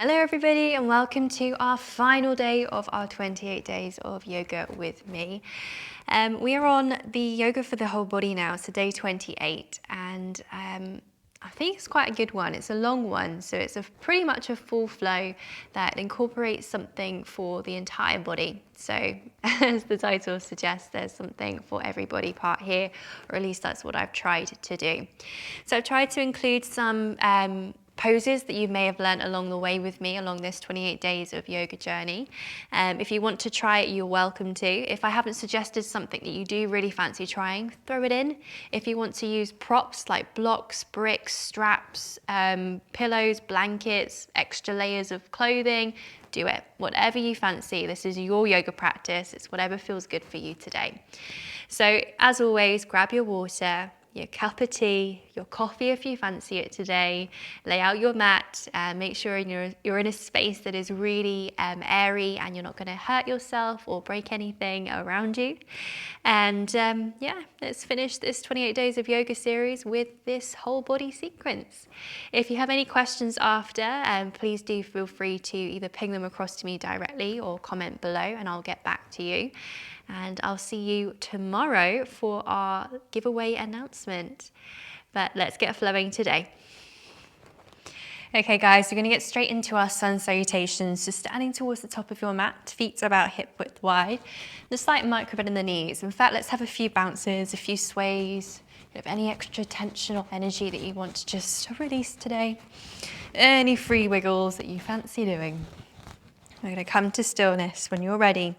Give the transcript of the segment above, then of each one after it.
Hello everybody and welcome to our final day of our 28 days of yoga with me. We are on the yoga for the whole body now, so day 28, and I think it's quite a good one. It's a long one, so it's pretty much a full flow that incorporates something for the entire body. So as the title suggests, there's something for every body part here, or at least that's what I've tried to do. So I've tried to include some poses that you may have learned along the way with me along this 28 days of yoga journey. If you want to try it, you're welcome to. If I haven't suggested something that you do really fancy trying, throw it in. If you want to use props like blocks, bricks, straps, pillows, blankets, extra layers of clothing, do it. Whatever you fancy. This is your yoga practice. It's whatever feels good for you today. So as always, grab your water, your cup of tea, your coffee if you fancy it today, lay out your mat, make sure you're in a space that is really airy and you're not going to hurt yourself or break anything around you. And yeah, let's finish this 28 days of yoga series with this whole body sequence. If you have any questions after, please do feel free to either ping them across to me directly or comment below and I'll get back to you. And I'll see you tomorrow for our giveaway announcement. But let's get flowing today. Okay guys, we're going to get straight into our sun salutations. So standing towards the top of your mat, feet about hip width wide, the slight micro bend in the knees. In fact, let's have a few bounces, a few sways. If any extra tension or energy that you want to just release today, any free wiggles that you fancy doing. We're going to come to stillness when you're ready.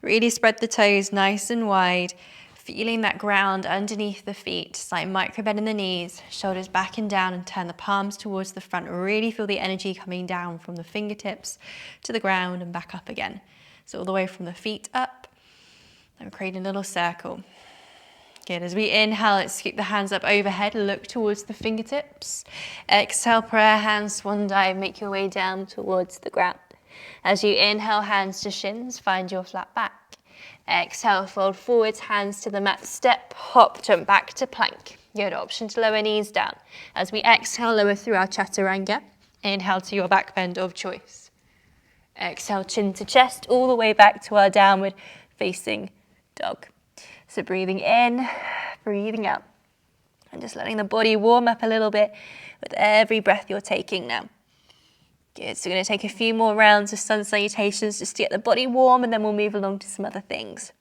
Really spread the toes nice and wide, feeling that ground underneath the feet, slight micro bend in the knees, shoulders back and down, and turn the palms towards the front. Really feel the energy coming down from the fingertips to the ground and back up again. So all the way from the feet up, and we're creating a little circle. Good. As we inhale, let's scoop the hands up overhead, look towards the fingertips. Exhale, prayer hands, swan dive, make your way down towards the ground. As you inhale, hands to shins, find your flat back. Exhale, fold forwards, hands to the mat, step, hop, jump back to plank. Good. Option to lower knees down. As we exhale, lower through our chaturanga. Inhale to your back bend of choice. Exhale, chin to chest, all the way back to our downward facing dog. So breathing in, breathing out. And just letting the body warm up a little bit with every breath you're taking now. Good, so we're going to take a few more rounds of sun salutations just to get the body warm, and then we'll move along to some other things.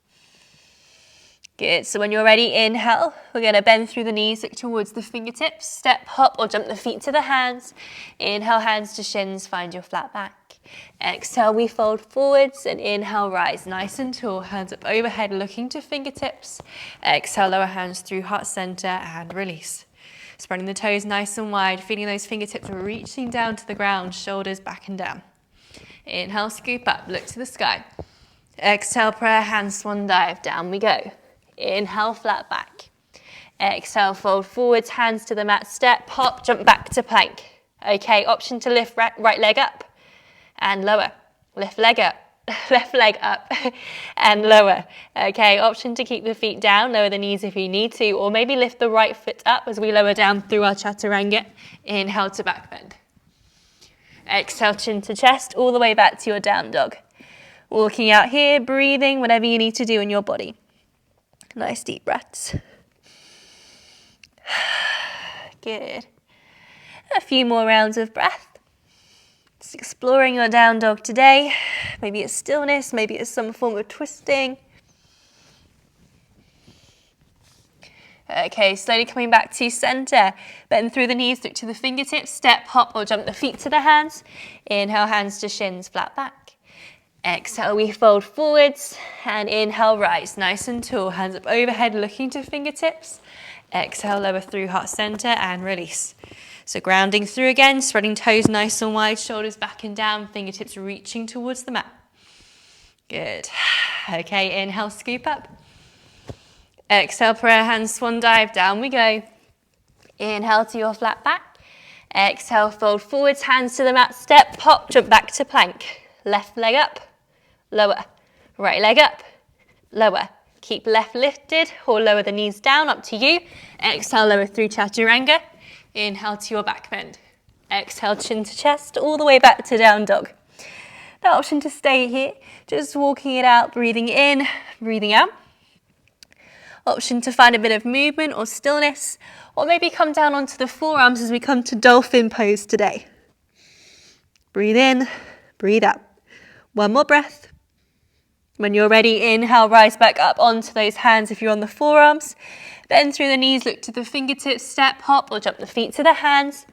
Good, so when you're ready, inhale. We're going to bend through the knees, look towards the fingertips, step, hop, or jump the feet to the hands. Inhale, hands to shins, find your flat back. Exhale, we fold forwards, and inhale, rise nice and tall, hands up overhead, looking to fingertips. Exhale, lower hands through heart center and release. Spreading the toes nice and wide, feeling those fingertips reaching down to the ground, shoulders back and down. Inhale, scoop up, look to the sky. Exhale, prayer hands, swan dive, down we go. Inhale, flat back. Exhale, fold forwards, hands to the mat, step, hop, jump back to plank. Okay, option to lift right leg up and lower. Lift leg up. Left leg up and lower. Okay, option to keep the feet down, lower the knees if you need to, or maybe lift the right foot up as we lower down through our chaturanga. Inhale to back bend. Exhale, chin to chest, all the way back to your down dog. Walking out here, breathing, whatever you need to do in your body. Nice deep breaths. Good. A few more rounds of breath. Just exploring your down dog today. Maybe it's stillness, maybe it's some form of twisting. Okay, slowly coming back to center. Bend through the knees, look to the fingertips, step, hop, or jump the feet to the hands. Inhale, hands to shins, flat back. Exhale, we fold forwards, and inhale, rise nice and tall. Hands up overhead, looking to fingertips. Exhale, lower through heart center and release. So grounding through again, spreading toes nice and wide, shoulders back and down, fingertips reaching towards the mat. Good. Okay, inhale, scoop up. Exhale, prayer hands, swan dive, down we go. Inhale to your flat back. Exhale, fold forwards, hands to the mat, step, hop, jump back to plank. Left leg up, lower. Right leg up, lower. Keep left lifted or lower the knees down, up to you. Exhale, lower through chaturanga. Inhale to your back bend. Exhale, chin to chest, all the way back to down dog. The option to stay here, just walking it out, breathing in, breathing out. Option to find a bit of movement or stillness, or maybe come down onto the forearms as we come to dolphin pose today. Breathe in, breathe out. One more breath. When you're ready, inhale, rise back up onto those hands if you're on the forearms. Bend through the knees, look to the fingertips, step, hop, or jump the feet to the hands.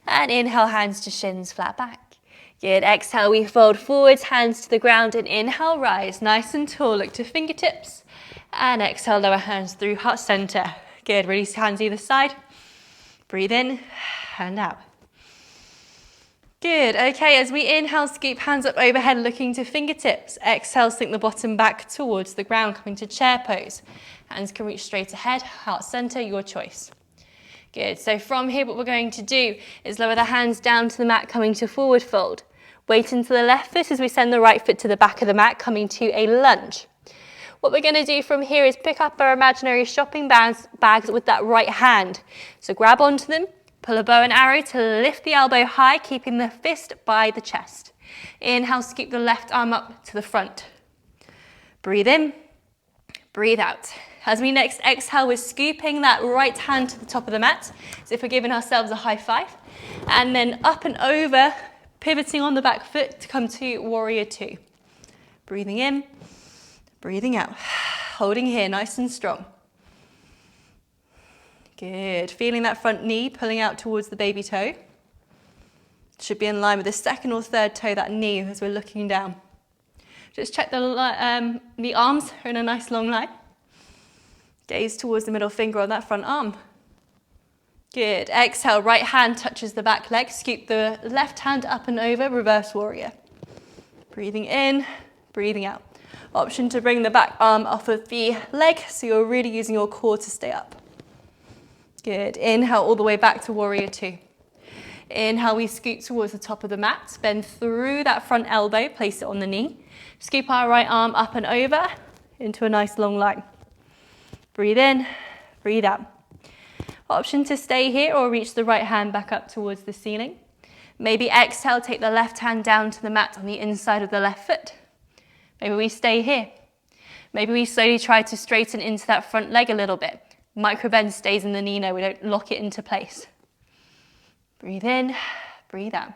And inhale, hands to shins, flat back. Good, exhale, we fold forwards, hands to the ground, and inhale, rise, nice and tall, look to fingertips. And exhale, lower hands through heart center. Good, release hands either side. Breathe in and out. Good, okay, as we inhale, scoop hands up overhead, looking to fingertips. Exhale, sink the bottom back towards the ground, coming to chair pose. Hands can reach straight ahead, heart center, your choice. Good, so from here, what we're going to do is lower the hands down to the mat, coming to forward fold. Weight into the left foot as we send the right foot to the back of the mat, coming to a lunge. What we're going to do from here is pick up our imaginary shopping bags with that right hand. So grab onto them. Pull a bow and arrow to lift the elbow high, keeping the fist by the chest. Inhale, scoop the left arm up to the front. Breathe in, breathe out. As we next exhale, we're scooping that right hand to the top of the mat, as if we're giving ourselves a high five. And then up and over, pivoting on the back foot to come to warrior two. Breathing in, breathing out. Holding here, nice and strong. Good, feeling that front knee pulling out towards the baby toe. Should be in line with the second or third toe, that knee, as we're looking down. Just check the arms are in a nice long line. Gaze towards the middle finger on that front arm. Good, exhale, right hand touches the back leg. Scoop the left hand up and over, reverse warrior. Breathing in, breathing out. Option to bring the back arm off of the leg, so you're really using your core to stay up. Good, inhale all the way back to warrior two. Inhale, we scoop towards the top of the mat, bend through that front elbow, place it on the knee. Scoop our right arm up and over into a nice long line. Breathe in, breathe out. Option to stay here or reach the right hand back up towards the ceiling. Maybe exhale, take the left hand down to the mat on the inside of the left foot. Maybe we stay here. Maybe we slowly try to straighten into that front leg a little bit. Micro bend stays in the knee now, we don't lock it into place. Breathe in, breathe out.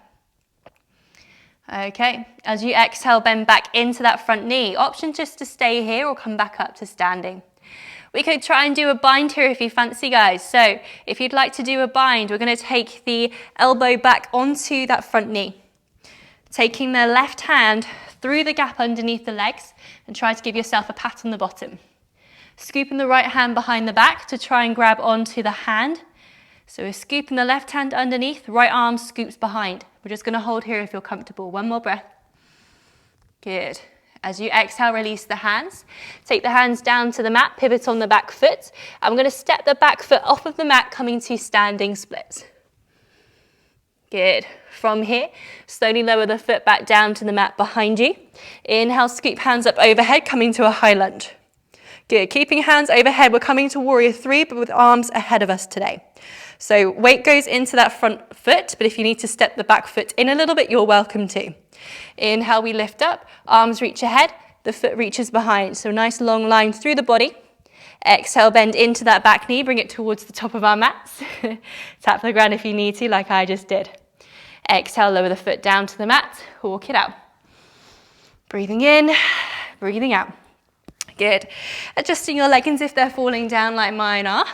Okay, as you exhale, bend back into that front knee. Option just to stay here or come back up to standing. We could try and do a bind here if you fancy, guys. So if you'd like to do a bind, we're going to take the elbow back onto that front knee. Taking the left hand through the gap underneath the legs and try to give yourself a pat on the bottom. Scooping the right hand behind the back to try and grab onto the hand. So we're scooping the left hand underneath, right arm scoops behind. We're just going to hold here if you're comfortable. One more breath. Good. As you exhale, release the hands. Take the hands down to the mat, pivot on the back foot. I'm going to step the back foot off of the mat, coming to standing splits. Good. From here, slowly lower the foot back down to the mat behind you. Inhale, scoop hands up overhead, coming to a high lunge. Good, keeping hands overhead, we're coming to warrior three, but with arms ahead of us today. So weight goes into that front foot, but if you need to step the back foot in a little bit, you're welcome to. Inhale, we lift up, arms reach ahead, the foot reaches behind. So nice long line through the body. Exhale, bend into that back knee, bring it towards the top of our mats. Tap the ground if you need to, like I just did. Exhale, lower the foot down to the mat, walk it out. Breathing in, breathing out. Good. Adjusting your leggings if they're falling down like mine are.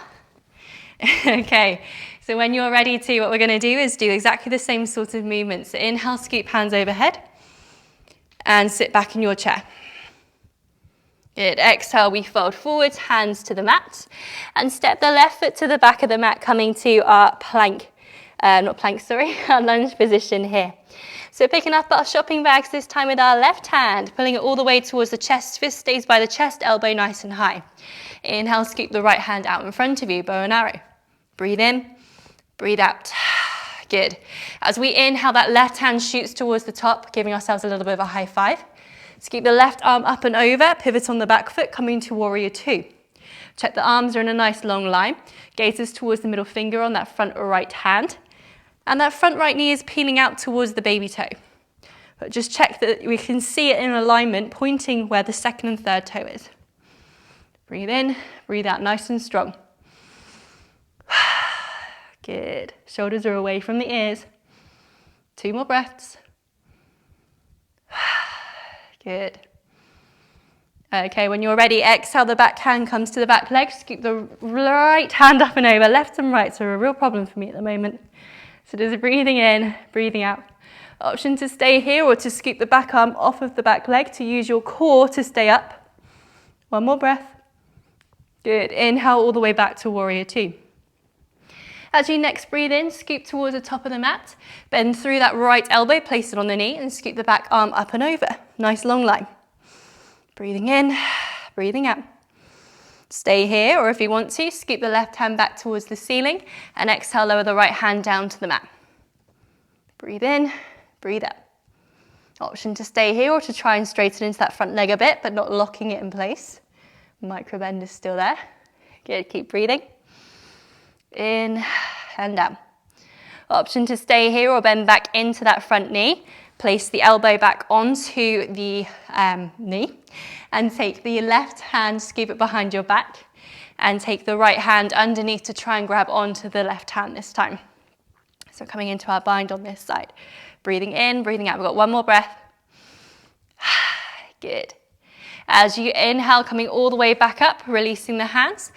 Okay, so when you're ready to, what we're going to do is do exactly the same sort of movements. So inhale, scoop hands overhead and sit back in your chair. Good. Exhale, we fold forwards, hands to the mat and step the left foot to the back of the mat, coming to our our lunge position here. So picking up our shopping bags this time with our left hand, pulling it all the way towards the chest, fist stays by the chest, elbow nice and high. Inhale, scoop the right hand out in front of you, bow and arrow. Breathe in, breathe out. Good. As we inhale, that left hand shoots towards the top, giving ourselves a little bit of a high five. Scoop the left arm up and over, pivot on the back foot, coming to warrior two. Check the arms are in a nice long line. Gazes towards the middle finger on that front or right hand. And that front right knee is peeling out towards the baby toe. But just check that we can see it in alignment, pointing where the second and third toe is. Breathe in, breathe out, nice and strong. Good. Shoulders are away from the ears. 2 more breaths. Good. Okay, when you're ready, exhale, the back hand comes to the back leg. Scoop the right hand up and over. Left and right are a real problem for me at the moment. So just breathing in, breathing out. Option to stay here or to scoop the back arm off of the back leg to use your core to stay up. 1 more breath. Good. Inhale all the way back to warrior 2. As you next breathe in, scoop towards the top of the mat. Bend through that right elbow, place it on the knee and scoop the back arm up and over. Nice long line. Breathing in, breathing out. Stay here, or if you want to, scoop the left hand back towards the ceiling and exhale, lower the right hand down to the mat. Breathe in, breathe out. Option to stay here or to try and straighten into that front leg a bit, but not locking it in place. Micro bend is still there. Good, keep breathing. In and down. Option to stay here or bend back into that front knee. Place the elbow back onto the knee and take the left hand, scoop it behind your back and take the right hand underneath to try and grab onto the left hand this time. So coming into our bind on this side. Breathing in, breathing out. We've got 1 more breath. Good. As you inhale, coming all the way back up, releasing the hands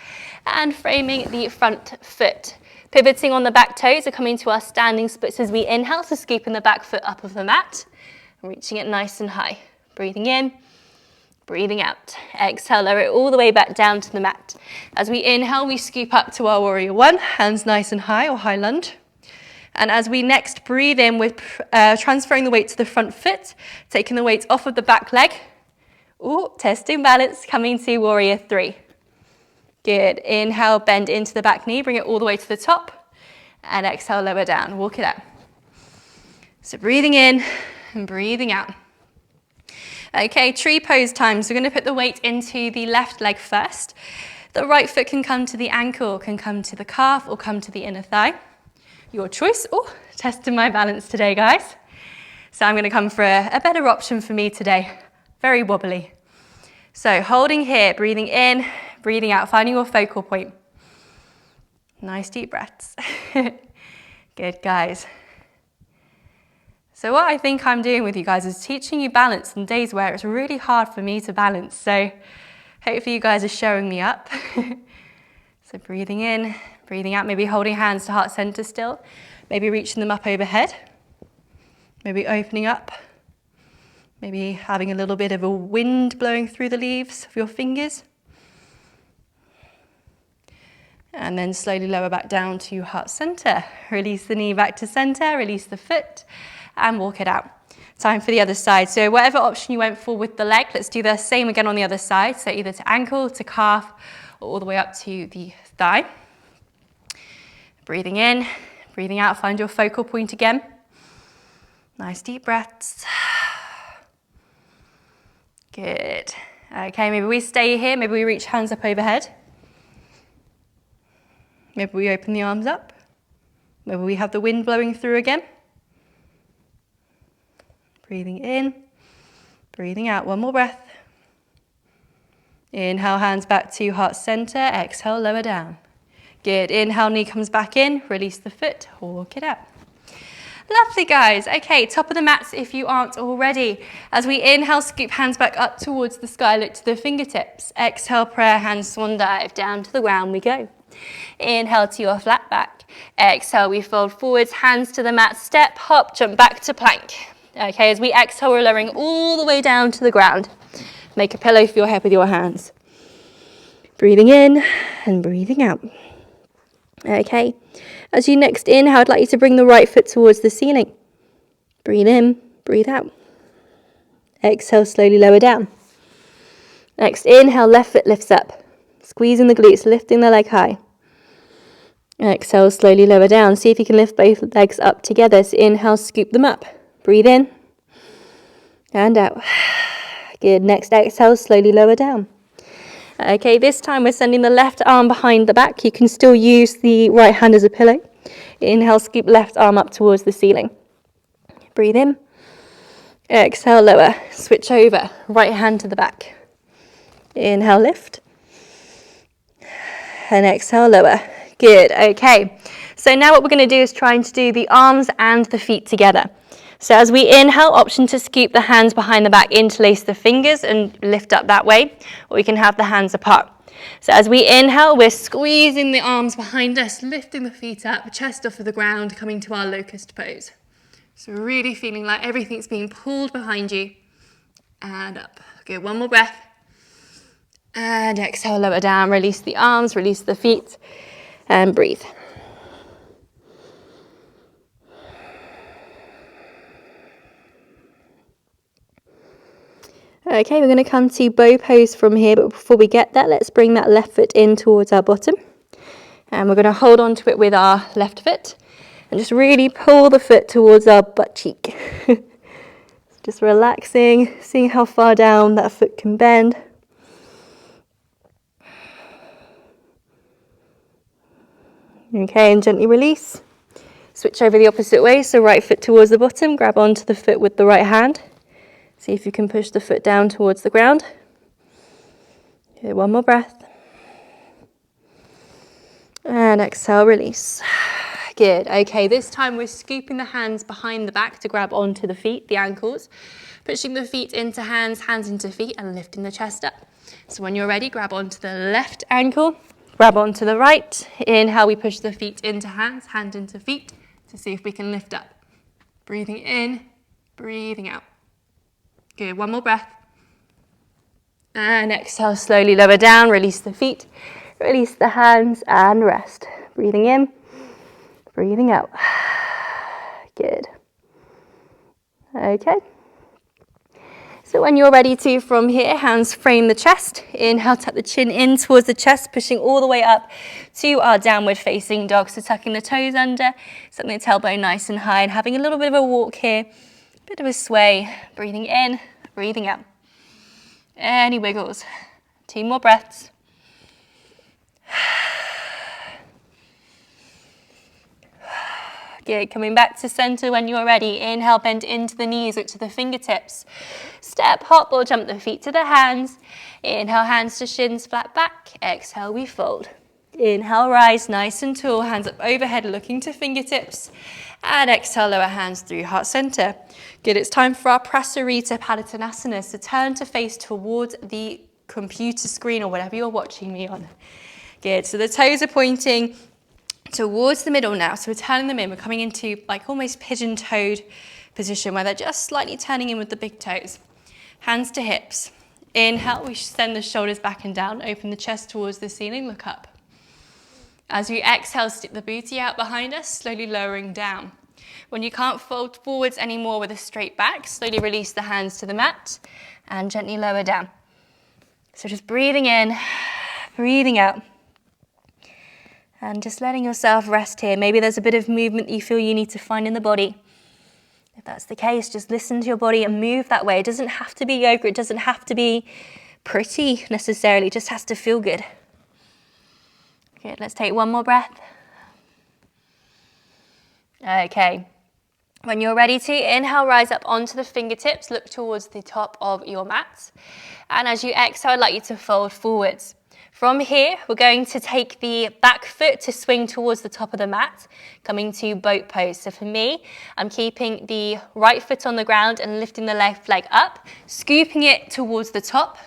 and framing the front foot. Pivoting on the back toes, are coming to our standing splits as we inhale, so scooping the back foot up of the mat, reaching it nice and high. Breathing in, breathing out. Exhale, lower it all the way back down to the mat. As we inhale, we scoop up to our warrior 1, hands nice and high or high lunge. And as we next breathe in, we're transferring the weight to the front foot, taking the weight off of the back leg. Ooh, testing balance, coming to warrior 3. Good. Inhale, bend into the back knee, bring it all the way to the top. And exhale, lower down. Walk it out. So breathing in and breathing out. Okay, tree pose time. So we're going to put the weight into the left leg first. The right foot can come to the ankle, can come to the calf, or come to the inner thigh. Your choice. Oh, testing my balance today, guys. So I'm going to come for a better option for me today. Very wobbly. So holding here, breathing in, breathing out, finding your focal point. Nice deep breaths. Good, guys. So what I think I'm doing with you guys is teaching you balance on days where it's really hard for me to balance. So hopefully you guys are showing me up. So breathing in, breathing out, maybe holding hands to heart center still. Maybe reaching them up overhead. Maybe opening up. Maybe having a little bit of a wind blowing through the leaves of your fingers. And then slowly lower back down to heart center. Release the knee back to center, release the foot, and walk it out. Time for the other side. So whatever option you went for with the leg, let's do the same again on the other side. So either to ankle, to calf, or all the way up to the thigh. Breathing in, breathing out, find your focal point again. Nice deep breaths. Good. Okay, maybe we stay here, maybe we reach hands up overhead. Maybe we open the arms up. Maybe we have the wind blowing through again. Breathing in, breathing out. 1 more breath. Inhale, hands back to heart center. Exhale, lower down. Good. Inhale, knee comes back in. Release the foot. Walk it out. Lovely, guys. Okay, top of the mats if you aren't already. As we inhale, scoop hands back up towards the sky, look to the fingertips. Exhale, prayer hands, swan dive. Down to the ground we go. Inhale to your flat back. Exhale, we fold forwards, hands to the mat, step, hop, jump back to plank. Okay, as we exhale, we're lowering all the way down to the ground. Make a pillow for your head with your hands. Breathing in and breathing out. Okay, as you next inhale, I'd like you to bring the right foot towards the ceiling. Breathe in, breathe out. Exhale, slowly lower down. Next inhale, left foot lifts up. Squeezing the glutes, lifting the leg high. Exhale, slowly lower down. See if you can lift both legs up together. So inhale, scoop them up. Breathe in and out. Good. Next exhale, slowly lower down. Okay, this time we're sending the left arm behind the back. You can still use the right hand as a pillow. Inhale, scoop left arm up towards the ceiling. Breathe in. Exhale, lower. Switch over. Right hand to the back. Inhale, lift. And exhale, lower. Good. Okay. So now what we're going to do is trying to do the arms and the feet together. So as we inhale, option to scoop the hands behind the back, interlace the fingers and lift up that way, or we can have the hands apart. So as we inhale, we're squeezing the arms behind us, lifting the feet up, chest off of the ground, coming to our locust pose. So really feeling like everything's being pulled behind you and up. Good, one more breath. And exhale, lower down, release the arms, release the feet, and breathe. Okay, we're going to come to bow pose from here, but before we get there, let's bring that left foot in towards our bottom. And we're going to hold on to it with our left foot and just really pull the foot towards our butt cheek. Just relaxing, seeing how far down that foot can bend. Okay, and gently release. Switch over the opposite way, so right foot towards the bottom, grab onto the foot with the right hand. See if you can push the foot down towards the ground. Okay, one more breath. And exhale, release. Good. Okay, this time we're scooping the hands behind the back to grab onto the feet, the ankles. Pushing the feet into hands, hands into feet, and lifting the chest up. So when you're ready, grab onto the left ankle, grab onto the right. Inhale, we push the feet into hands, hand into feet, to see if we can lift up. Breathing in, breathing out. Good, one more breath. And exhale, slowly lower down, release the feet, release the hands, and rest. Breathing in, breathing out. Good. Okay. So when you're ready to, from here, hands frame the chest. Inhale, tuck the chin in towards the chest, pushing all the way up to our downward facing dog. So tucking the toes under, setting the tailbone nice and high, and having a little bit of a walk here. Bit of a sway, breathing in, breathing out. Any wiggles. 2 more breaths. Good, coming back to center when you're ready. Inhale, bend into the knees, look to the fingertips. Step, hop, or jump the feet to the hands. Inhale, hands to shins, flat back. Exhale, we fold. Inhale, rise nice and tall, hands up overhead, looking to fingertips. And exhale, lower hands through heart center. Good, it's time for our Prasarita Padottanasana. So turn to face towards the computer screen or whatever you're watching me on. Good, so the toes are pointing towards the middle now. So we're turning them in. We're coming into like almost pigeon-toed position where they're just slightly turning in with the big toes. Hands to hips. Inhale, we send the shoulders back and down. Open the chest towards the ceiling, look up. As we exhale, stick the booty out behind us, slowly lowering down. When you can't fold forwards anymore with a straight back, slowly release the hands to the mat and gently lower down. So just breathing in, breathing out. And just letting yourself rest here. Maybe there's a bit of movement that you feel you need to find in the body. If that's the case, just listen to your body and move that way. It doesn't have to be yoga. It doesn't have to be pretty necessarily. It just has to feel good. Good, let's take 1 more breath. Okay. When you're ready to, inhale, rise up onto the fingertips. Look towards the top of your mat. And as you exhale, I'd like you to fold forwards. From here, we're going to take the back foot to swing towards the top of the mat, coming to boat pose. So for me, I'm keeping the right foot on the ground and lifting the left leg up, scooping it towards the top.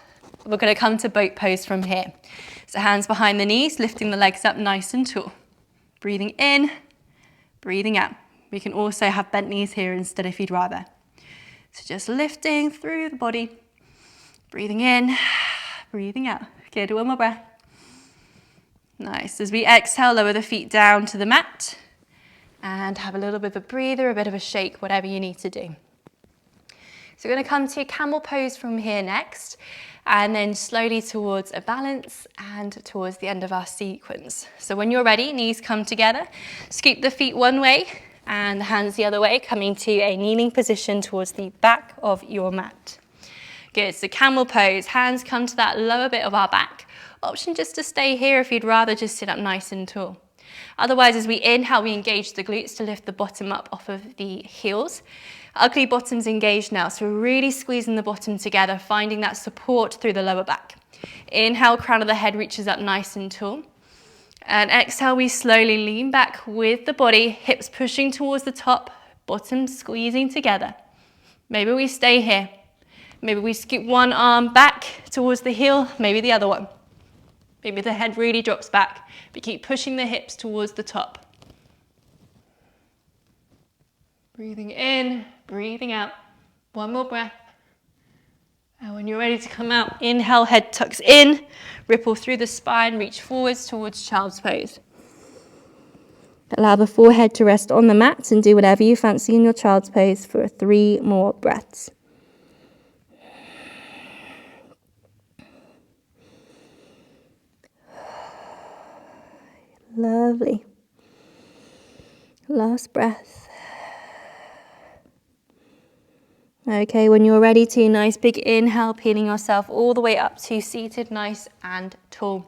We're going to come to boat pose from here. So hands behind the knees, lifting the legs up nice and tall. Breathing in, breathing out. We can also have bent knees here instead if you'd rather. So just lifting through the body, breathing in, breathing out. Good, 1 more breath. Nice. As we exhale, lower the feet down to the mat and have a little bit of a breather, a bit of a shake, whatever you need to do. So we're going to come to camel pose from here next, and then slowly towards a balance and towards the end of our sequence. So when you're ready, knees come together, scoop the feet one way and the hands the other way, coming to a kneeling position towards the back of your mat. Good, so camel pose, hands come to that lower bit of our back. Option just to stay here if you'd rather just sit up nice and tall. Otherwise, as we inhale, we engage the glutes to lift the bottom up off of the heels. Ugly bottom's engaged now, so we're really squeezing the bottom together, finding that support through the lower back. Inhale, crown of the head reaches up nice and tall. And exhale, we slowly lean back with the body, hips pushing towards the top, bottom squeezing together. Maybe we stay here. Maybe we scoop one arm back towards the heel, maybe the other one. Maybe the head really drops back, but keep pushing the hips towards the top. Breathing in, breathing out. One more breath. And when you're ready to come out, inhale, head tucks in, ripple through the spine, reach forwards towards child's pose. Allow the forehead to rest on the mat and do whatever you fancy in your child's pose for 3 more breaths. Lovely. Last breath. Okay, when you're ready to, nice big inhale, peeling yourself all the way up to seated, nice and tall.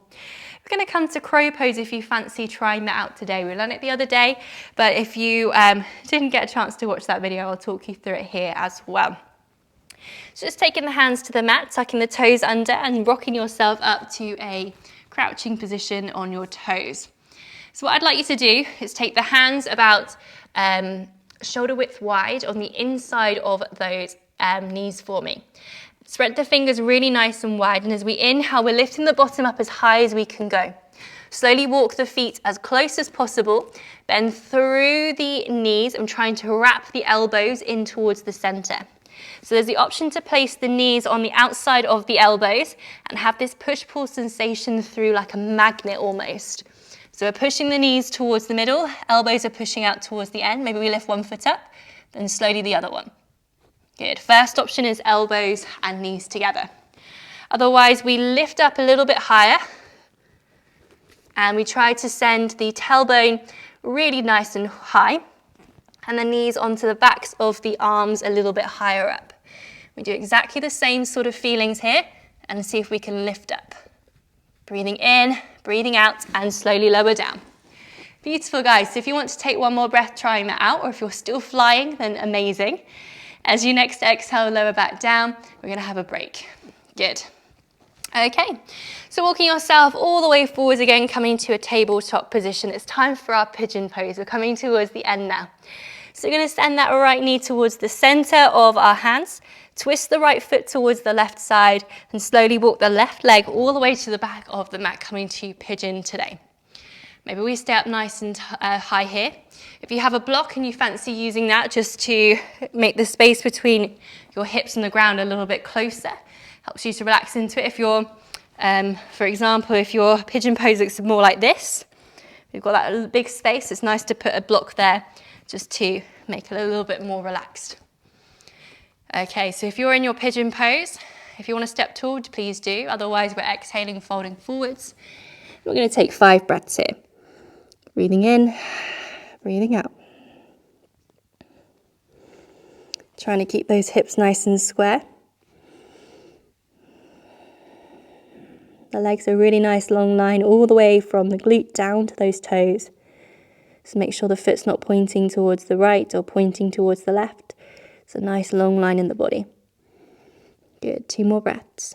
We're going to come to crow pose if you fancy trying that out today. We learned it the other day, but if you didn't get a chance to watch that video, I'll talk you through it here as well. So just taking the hands to the mat, tucking the toes under and rocking yourself up to a crouching position on your toes. So what I'd like you to do is take the hands about shoulder width wide on the inside of those knees for me. Spread the fingers really nice and wide, and as we inhale, we're lifting the bottom up as high as we can go. Slowly walk the feet as close as possible, bend through the knees and trying to wrap the elbows in towards the center. So there's the option to place the knees on the outside of the elbows and have this push-pull sensation through like a magnet almost. So we're pushing the knees towards the middle, elbows are pushing out towards the end. Maybe we lift one foot up, then slowly the other one. Good. First option is elbows and knees together. Otherwise, we lift up a little bit higher and we try to send the tailbone really nice and high and the knees onto the backs of the arms a little bit higher up. We do exactly the same sort of feelings here and see if we can lift up. Breathing in, breathing out, and slowly lower down. Beautiful, guys. So if you want to take one more breath trying that out, or if you're still flying, then amazing. As you next exhale, lower back down, we're going to have a break. Good. Okay, so walking yourself all the way forwards again, coming to a tabletop position. It's time for our pigeon pose. We're coming towards the end now. So we're going to send that right knee towards the center of our hands. Twist the right foot towards the left side and slowly walk the left leg all the way to the back of the mat, coming to pigeon today. Maybe we stay up nice and high here. If you have a block and you fancy using that just to make the space between your hips and the ground a little bit closer, helps you to relax into it. If you're, for example, if your pigeon pose looks more like this, we've got that big space, it's nice to put a block there just to make it a little bit more relaxed. Okay, so if you're in your pigeon pose, if you want to step tall, please do. Otherwise, we're exhaling, folding forwards. We're going to take 5 breaths here. Breathing in, breathing out. Trying to keep those hips nice and square. The legs are a really nice long line all the way from the glute down to those toes. So make sure the foot's not pointing towards the right or pointing towards the left. It's a nice long line in the body. Good, 2 more breaths.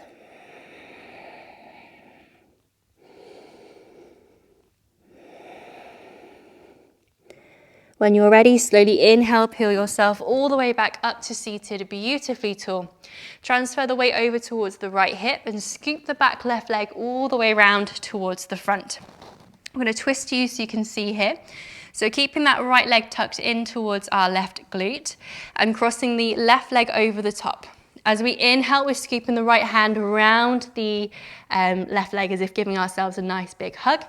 When you're ready, slowly inhale, peel yourself all the way back up to seated, beautifully tall. Transfer the weight over towards the right hip and scoop the back left leg all the way around towards the front. I'm going to twist you so you can see here. So keeping that right leg tucked in towards our left glute and crossing the left leg over the top. As we inhale, we're scooping the right hand around the left leg as if giving ourselves a nice big hug.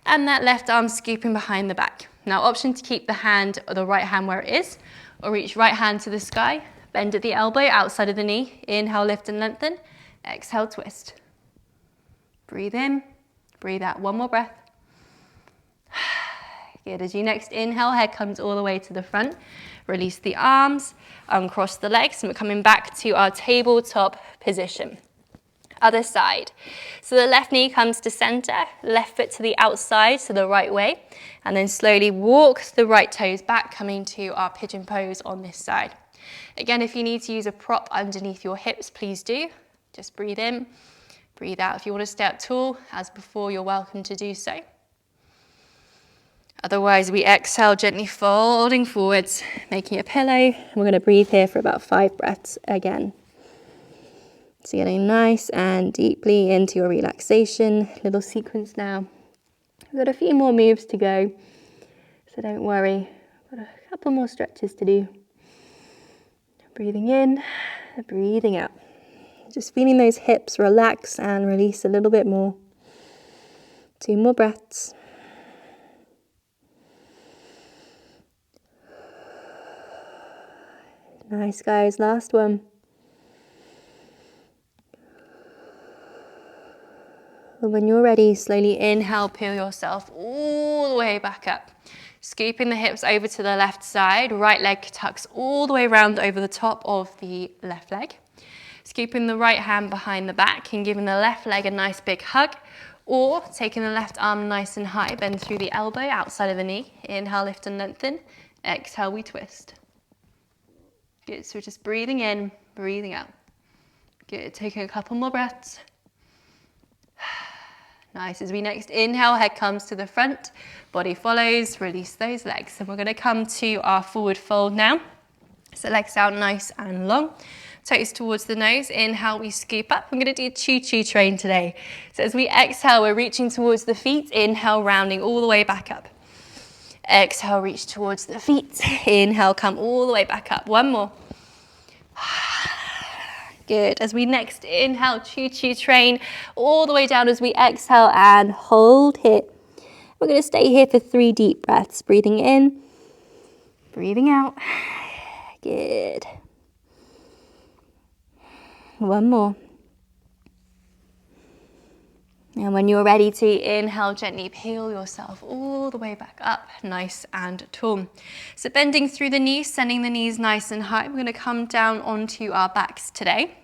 And that left arm scooping behind the back. Now, option to keep the right hand where it is, or reach right hand to the sky, bend at the elbow, outside of the knee. Inhale, lift and lengthen. Exhale, twist. Breathe in, breathe out. One more breath. Good. As you next inhale, head comes all the way to the front. Release the arms, uncross the legs, and we're coming back to our tabletop position. Other side. So the left knee comes to center, left foot to the outside, so the right way, and then slowly walk the right toes back, coming to our pigeon pose on this side. Again, if you need to use a prop underneath your hips, please do. Just breathe in, breathe out. If you want to stay up tall, as before, you're welcome to do so. Otherwise, we exhale, gently folding forwards, making a pillow. We're going to breathe here for about 5 breaths again. So getting nice and deeply into your relaxation. Little sequence now. We've got a few more moves to go, so don't worry. Got a couple more stretches to do. Breathing in, breathing out. Just feeling those hips relax and release a little bit more. 2 more breaths. Nice, guys. Last one. When you're ready, slowly inhale, peel yourself all the way back up. Scooping the hips over to the left side, right leg tucks all the way around over the top of the left leg. Scooping the right hand behind the back and giving the left leg a nice big hug, or taking the left arm nice and high, bend through the elbow outside of the knee. Inhale, lift and lengthen. Exhale, we twist. Good, so we're just breathing in, breathing out. Good, taking a couple more breaths. Nice, as we next inhale, head comes to the front, body follows, release those legs. And we're gonna come to our forward fold now. So legs out nice and long, toes towards the nose. Inhale, we scoop up. I'm gonna do a choo-choo train today. So as we exhale, we're reaching towards the feet. Inhale, rounding all the way back up. Exhale, reach towards the feet. Inhale, come all the way back up. One more. Good. As we next inhale, choo-choo train all the way down as we exhale and hold here. We're going to stay here for 3 deep breaths. Breathing in, breathing out. Good. One more. And when you're ready to inhale, gently peel yourself all the way back up, nice and tall. So bending through the knees, sending the knees nice and high. We're going to come down onto our backs today.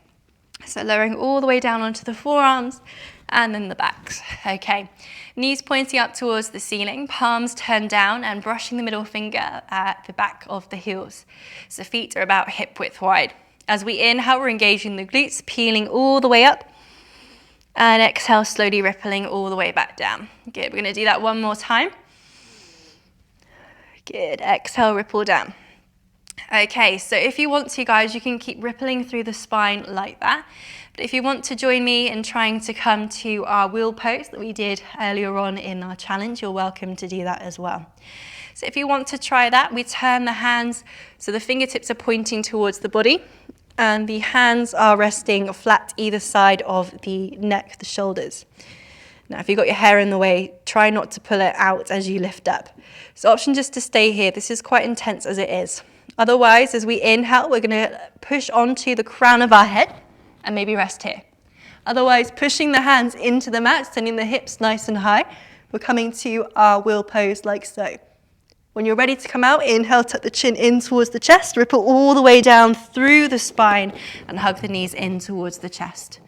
So lowering all the way down onto the forearms and then the backs. Okay, knees pointing up towards the ceiling, palms turned down and brushing the middle finger at the back of the heels. So feet are about hip width wide. As we inhale, we're engaging the glutes, peeling all the way up. And exhale, slowly rippling all the way back down. Good, we're gonna do that one more time. Good, exhale, ripple down. Okay, so if you want to, guys, you can keep rippling through the spine like that. But if you want to join me in trying to come to our wheel pose that we did earlier on in our challenge, you're welcome to do that as well. So if you want to try that, we turn the hands so the fingertips are pointing towards the body. And the hands are resting flat either side of the neck, the shoulders. Now, if you've got your hair in the way, try not to pull it out as you lift up. So option just to stay here. This is quite intense as it is. Otherwise, as we inhale, we're going to push onto the crown of our head and maybe rest here. Otherwise, pushing the hands into the mat, sending the hips nice and high. We're coming to our wheel pose like so. When you're ready to come out, inhale, tuck the chin in towards the chest, ripple all the way down through the spine and hug the knees in towards the chest.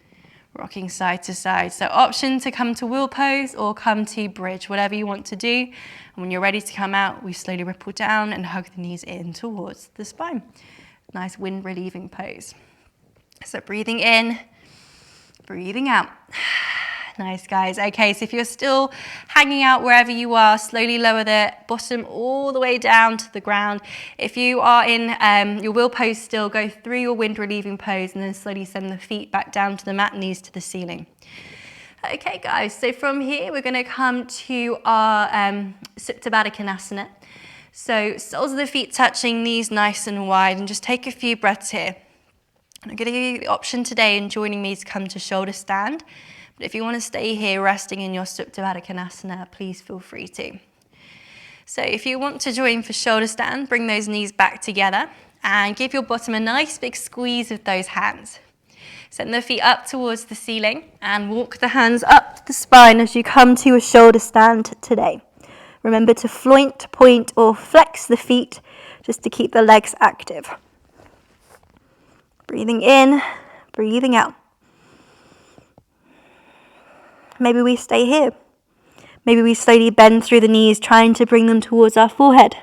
Rocking side to side. So option to come to wheel pose or come to bridge, whatever you want to do. And when you're ready to come out, we slowly ripple down and hug the knees in towards the spine. Nice wind relieving pose. So breathing in, breathing out. Nice, guys. Okay, so if you're still hanging out wherever you are, slowly lower the bottom all the way down to the ground. If you are in your wheel pose still, go through your wind relieving pose and then slowly send the feet back down to the mat, knees to the ceiling. Okay, guys, so from here, we're going to come to our Supta Baddha Konasana. So soles of the feet touching, knees nice and wide, and just take a few breaths here. I'm going to give you the option today in joining me to come to shoulder stand. But if you want to stay here resting in your Supta Baddha Konasana, please feel free to. So if you want to join for shoulder stand, bring those knees back together and give your bottom a nice big squeeze with those hands. Send the feet up towards the ceiling and walk the hands up the spine as you come to a shoulder stand today. Remember to floint, point or flex the feet just to keep the legs active. Breathing in, breathing out. Maybe we stay here. Maybe we slowly bend through the knees, trying to bring them towards our forehead.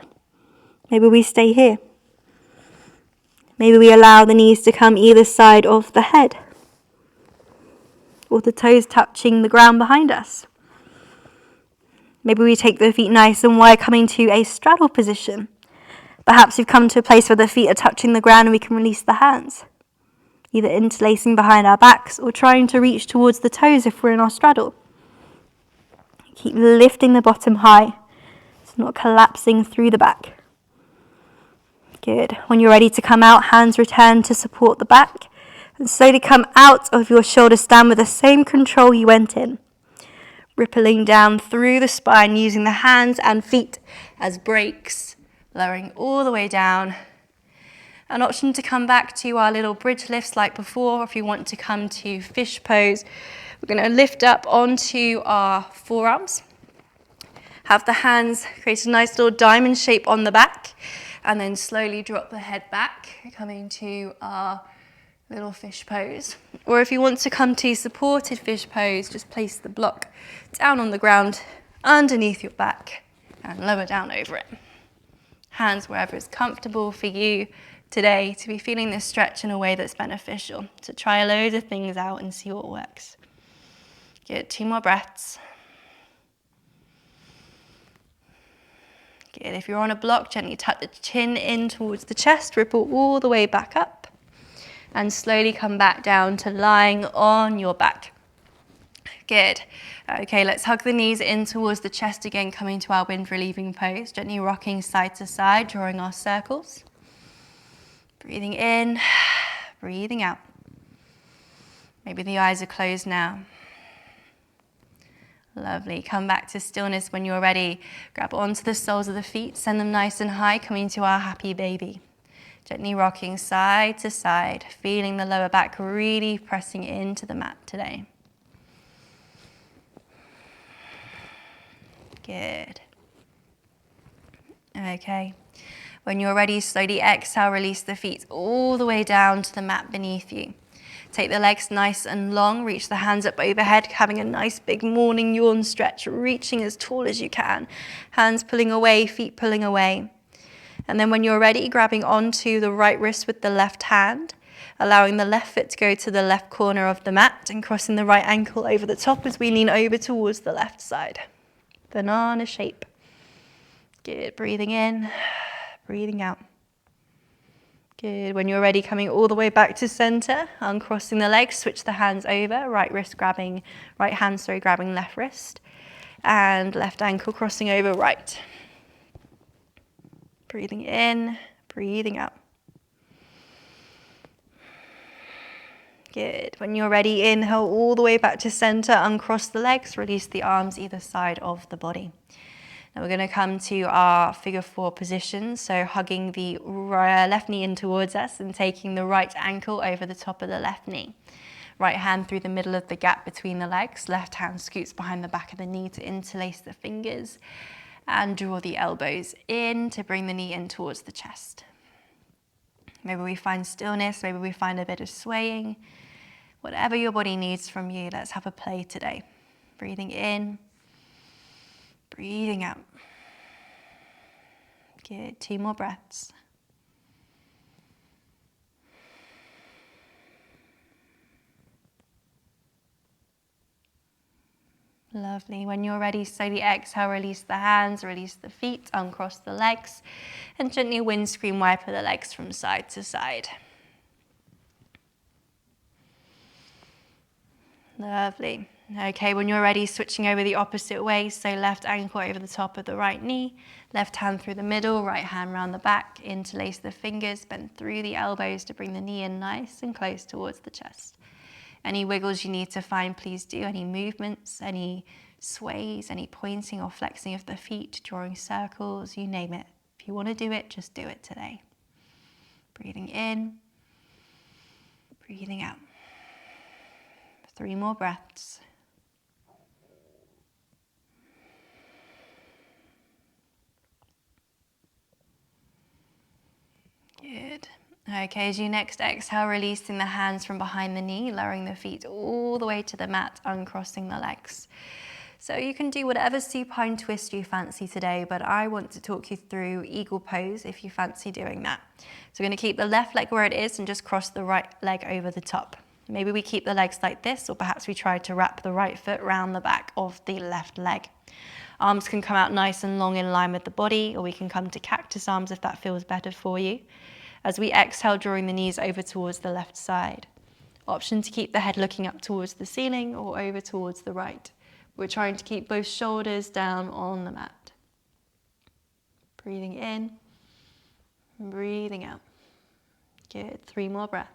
Maybe we stay here. Maybe we allow the knees to come either side of the head, or the toes touching the ground behind us. Maybe we take the feet nice and wide, coming to a straddle position. Perhaps we've come to a place where the feet are touching the ground and we can release the hands, either interlacing behind our backs or trying to reach towards the toes if we're in our straddle. Keep lifting the bottom high, so not collapsing through the back. Good. When you're ready to come out, hands return to support the back, and slowly come out of your shoulder stand with the same control you went in. Rippling down through the spine, using the hands and feet as brakes, lowering all the way down. An option to come back to our little bridge lifts like before. If you want to come to fish pose, we're going to lift up onto our forearms. Have the hands create a nice little diamond shape on the back, and then slowly drop the head back, coming to our little fish pose. Or if you want to come to supported fish pose, just place the block down on the ground underneath your back and lower down over it. Hands wherever is comfortable for you today, to be feeling this stretch in a way that's beneficial. So try a load of things out and see what works. Good, 2 more breaths. Good, if you're on a block, gently tuck the chin in towards the chest, ripple all the way back up, and slowly come back down to lying on your back. Good. Okay, let's hug the knees in towards the chest again, coming to our wind relieving pose, gently rocking side to side, drawing our circles. Breathing in, breathing out. Maybe the eyes are closed now. Lovely. Come back to stillness when you're ready. Grab onto the soles of the feet, send them nice and high, coming to our happy baby. Gently rocking side to side, feeling the lower back really pressing into the mat today. Good. Okay. When you're ready, slowly exhale, release the feet all the way down to the mat beneath you. Take the legs nice and long, reach the hands up overhead, having a nice big morning yawn stretch, reaching as tall as you can. Hands pulling away, feet pulling away. And then when you're ready, grabbing onto the right wrist with the left hand, allowing the left foot to go to the left corner of the mat and crossing the right ankle over the top as we lean over towards the left side. Banana shape. Good, breathing in, breathing out. Good, when you're ready, coming all the way back to center, uncrossing the legs, switch the hands over, right hand grabbing left wrist, and left ankle crossing over right. Breathing in, breathing out. Good, when you're ready, inhale all the way back to center, uncross the legs, release the arms either side of the body. Now we're going to come to our figure 4 position, so hugging the left knee in towards us and taking the right ankle over the top of the left knee. Right hand through the middle of the gap between the legs, left hand scoots behind the back of the knee to interlace the fingers and draw the elbows in to bring the knee in towards the chest. Maybe we find stillness, maybe we find a bit of swaying. Whatever your body needs from you, let's have a play today. Breathing in. Breathing out. Good, 2 more breaths. Lovely. When you're ready, slowly exhale, release the hands, release the feet, uncross the legs, and gently windscreen wiper the legs from side to side. Lovely. Okay, when you're ready, switching over the opposite way, so left ankle over the top of the right knee, left hand through the middle, right hand round the back, interlace the fingers, bend through the elbows to bring the knee in nice and close towards the chest. Any wiggles you need to find, please do. Any movements, any sways, any pointing or flexing of the feet, drawing circles, you name it. If you want to do it, just do it today. Breathing in, breathing out. 3 more breaths. Good. Okay, as you next exhale, releasing the hands from behind the knee, lowering the feet all the way to the mat, uncrossing the legs. So you can do whatever supine twist you fancy today, but I want to talk you through eagle pose if you fancy doing that. So we're going to keep the left leg where it is and just cross the right leg over the top. Maybe we keep the legs like this, or perhaps we try to wrap the right foot round the back of the left leg. Arms can come out nice and long in line with the body, or we can come to cactus arms if that feels better for you. As we exhale, drawing the knees over towards the left side. Option to keep the head looking up towards the ceiling or over towards the right. We're trying to keep both shoulders down on the mat. Breathing in, and breathing out. Good, 3 more breaths.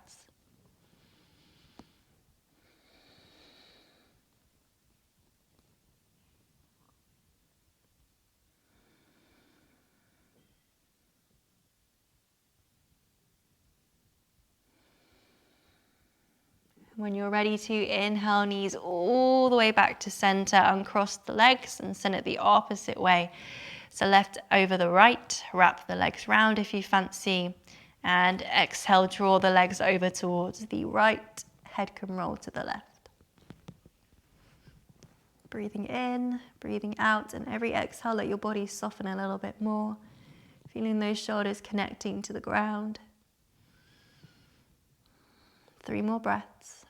When you're ready to inhale, knees all the way back to center, uncross the legs and send it the opposite way. So left over the right, wrap the legs round if you fancy, and exhale, draw the legs over towards the right, head can roll to the left. Breathing in, breathing out, and every exhale, let your body soften a little bit more, feeling those shoulders connecting to the ground. 3 more breaths.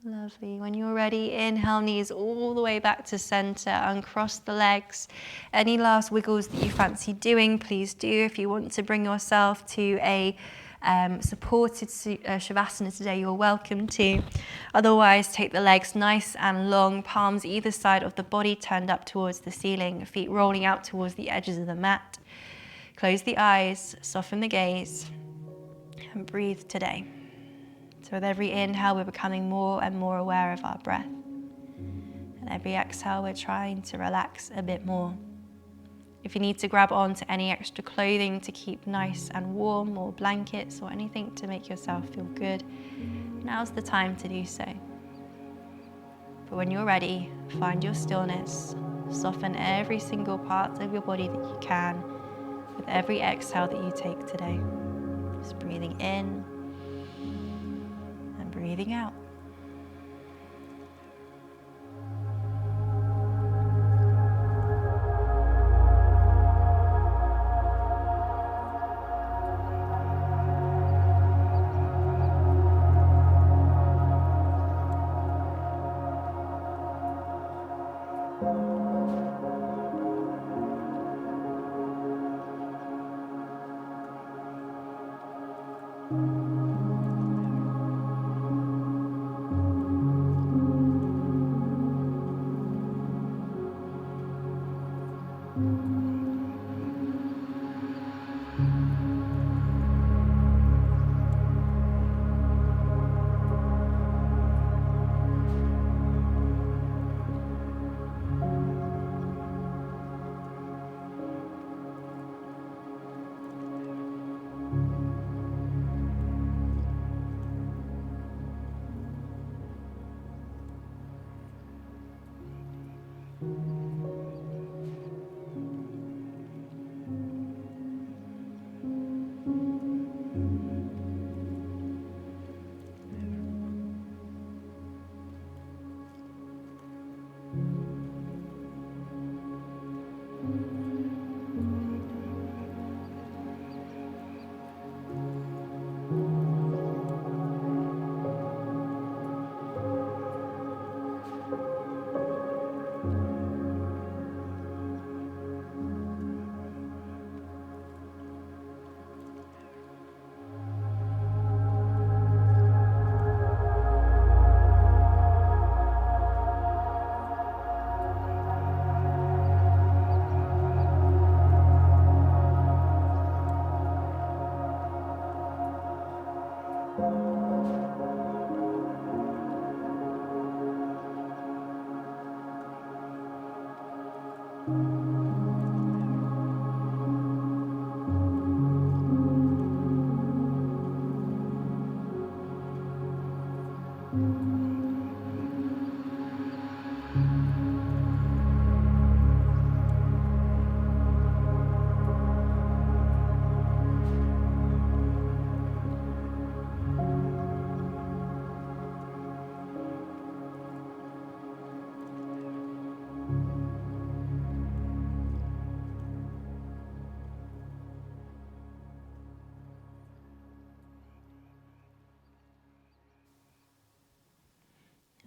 Lovely. When you're ready, inhale, knees all the way back to center, uncross the legs. Any last wiggles that you fancy doing, please do. If you want to bring yourself to a supported Shavasana today, you're welcome to. Otherwise, take the legs nice and long, palms either side of the body turned up towards the ceiling, feet rolling out towards the edges of the mat. Close the eyes, soften the gaze, and breathe today. So with every inhale, we're becoming more and more aware of our breath. And every exhale, we're trying to relax a bit more. If you need to grab on to any extra clothing to keep nice and warm, or blankets or anything to make yourself feel good, now's the time to do so. But when you're ready, find your stillness. Soften every single part of your body that you can with every exhale that you take today. Just breathing in, breathing out.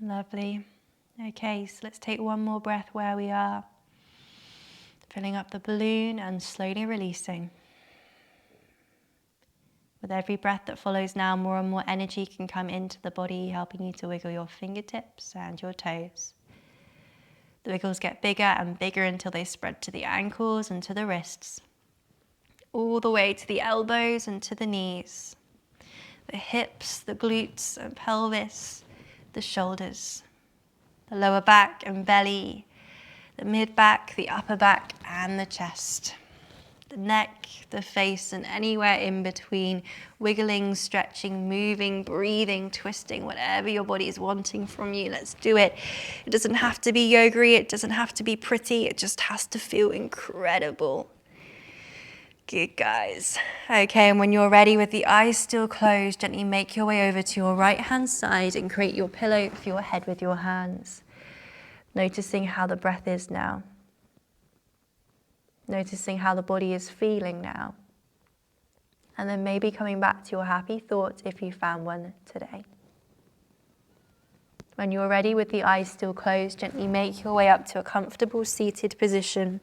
Lovely. Okay, so let's take one more breath where we are. Filling up the balloon and slowly releasing. With every breath that follows now, more and more energy can come into the body, helping you to wiggle your fingertips and your toes. The wiggles get bigger and bigger until they spread to the ankles and to the wrists, all the way to the elbows and to the knees, the hips, the glutes and pelvis, the shoulders, the lower back and belly, the mid-back, the upper back and the chest, the neck, the face and anywhere in between, wiggling, stretching, moving, breathing, twisting, whatever your body is wanting from you. Let's do it. It doesn't have to be yoga-y, it doesn't have to be pretty, it just has to feel incredible. Good, guys. Okay, and when you're ready with the eyes still closed, gently make your way over to your right hand side and create your pillow for your head with your hands. Noticing how the breath is now. Noticing how the body is feeling now. And then maybe coming back to your happy thoughts if you found one today. When you're ready with the eyes still closed, gently make your way up to a comfortable seated position.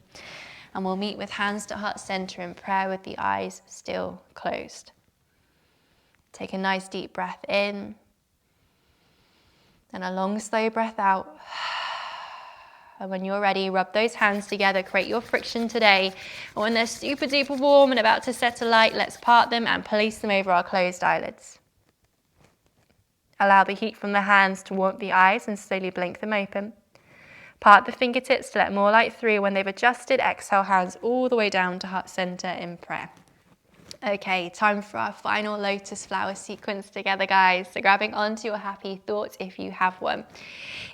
And we'll meet with hands to heart center in prayer with the eyes still closed. Take a nice deep breath in. And a long slow breath out. And when you're ready, rub those hands together, create your friction today. And when they're super duper warm and about to set alight, let's part them and place them over our closed eyelids. Allow the heat from the hands to warm the eyes and slowly blink them open. Part the fingertips to let more light through. When they've adjusted, exhale, hands all the way down to heart center in prayer. Okay, time for our final lotus flower sequence together, guys. So grabbing onto your happy thoughts if you have one.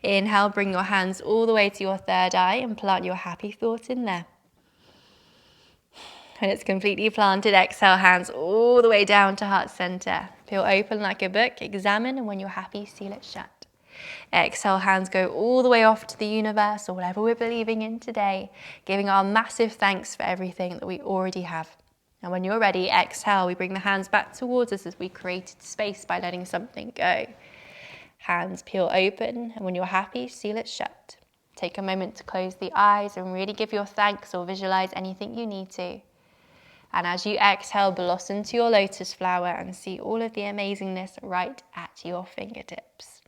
Inhale, bring your hands all the way to your third eye and plant your happy thought in there. When it's completely planted, exhale, hands all the way down to heart center. Feel open like a book, examine, and when you're happy, seal it shut. Exhale, hands go all the way off to the universe or whatever we're believing in today, giving our massive thanks for everything that we already have. And when you're ready, exhale, we bring the hands back towards us as we created space by letting something go. Hands peel open, and when you're happy, seal it shut. Take a moment to close the eyes and really give your thanks or visualize anything you need to. And as you exhale, blossom to your lotus flower and see all of the amazingness right at your fingertips.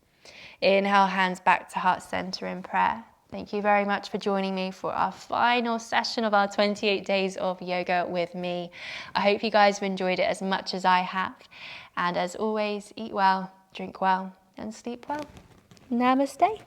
Inhale, hands back to heart center in prayer. Thank you very much for joining me for our final session of our 28 days of yoga with me. I hope you guys have enjoyed it as much as I have. And as always, eat well, drink well, and sleep well. Namaste.